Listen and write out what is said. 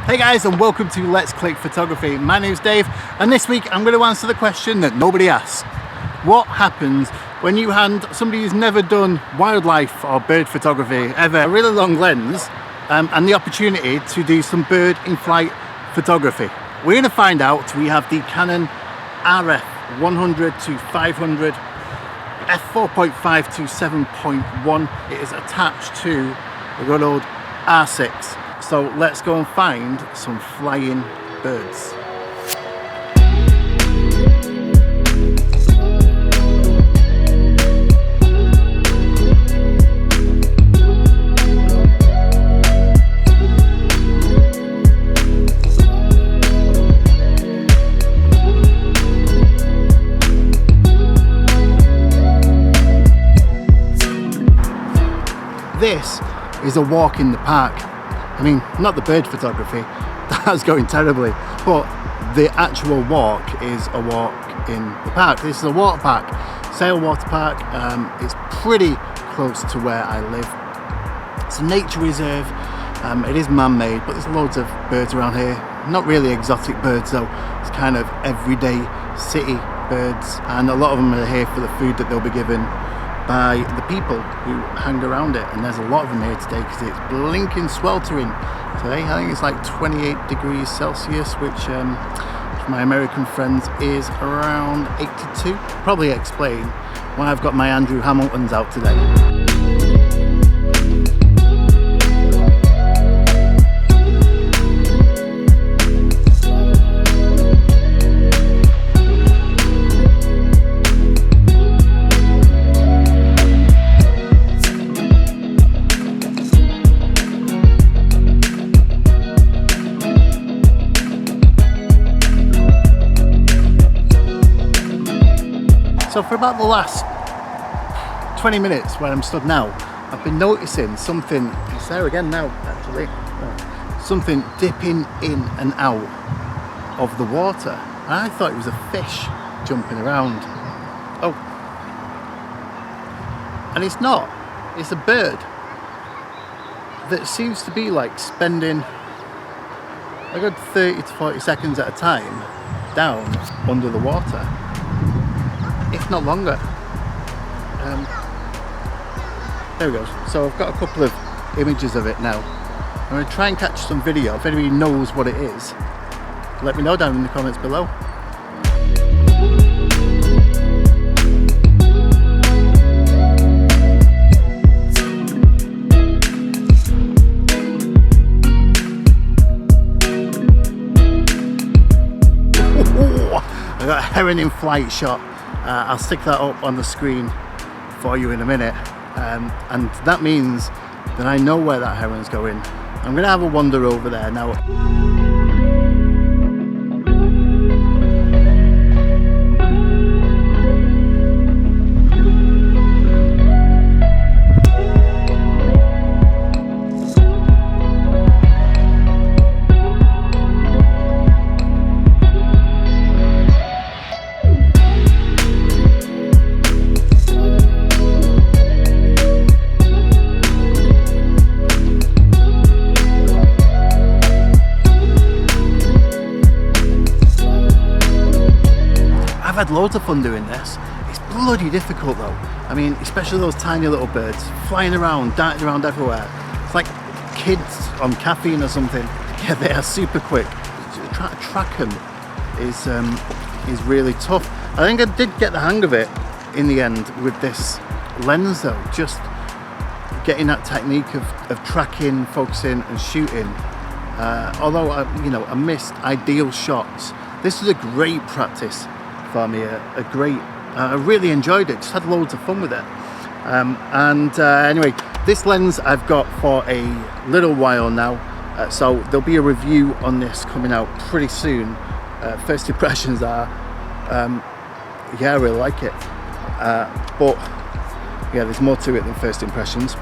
Hey guys, and welcome to Let's Click Photography. My name's Dave, and this week I'm going to answer the question that nobody asks. What happens when you hand somebody who's never done wildlife or bird photography ever a really long lens and the opportunity to do some bird in flight photography? We're going to find out. We have the Canon RF 100 to 500 f4.5 to 7.1. It is attached to the good old R6. So let's go and find some flying birds. This is a walk in the park. I mean, not the bird photography, that's going terribly, but the actual walk is a walk in the park. This is a water park, Sail Water Park. It's pretty close to where I live. It's a nature reserve. It is man-made, but there's loads of birds around here. Not really exotic birds though, it's kind of everyday city birds, and a lot of them are here for the food that they'll be given by the people who hang around it, and there's a lot of them here today because it's blinking sweltering today. I think it's like 28 degrees Celsius, which for my American friends is around 82. Probably explain why I've got my Andrew Hamiltons out today. So for about the last 20 minutes where I'm stood now, I've been noticing something, it's there again now actually, something dipping in and out of the water. And I thought it was a fish jumping around. Oh, and it's not, it's a bird that seems to be like spending a good 30 to 40 seconds at a time down under the water, if not longer. There we go. So I've got a couple of images of it now. I'm going to try and catch some video. If anybody knows what it is, let me know down in the comments below. I got a heron in flight shot. I'll stick that up on the screen for you in a minute, and that means that I know where that heron's going. I'm going to have a wander over there now. I've had loads of fun doing this. It's bloody difficult though. I mean, especially those tiny little birds flying around, darting around everywhere. It's like kids on caffeine or something. Yeah, they are super quick. Trying to track them is really tough. I think I did get the hang of it in the end with this lens though, just getting that technique of tracking, focusing and shooting. Although I missed ideal shots. This was a great practice for me, I really enjoyed it, just had loads of fun with it. Anyway, this lens I've got for a little while now, so there'll be a review on this coming out pretty soon. First impressions are, yeah, I really like it, but yeah, there's more to it than first impressions.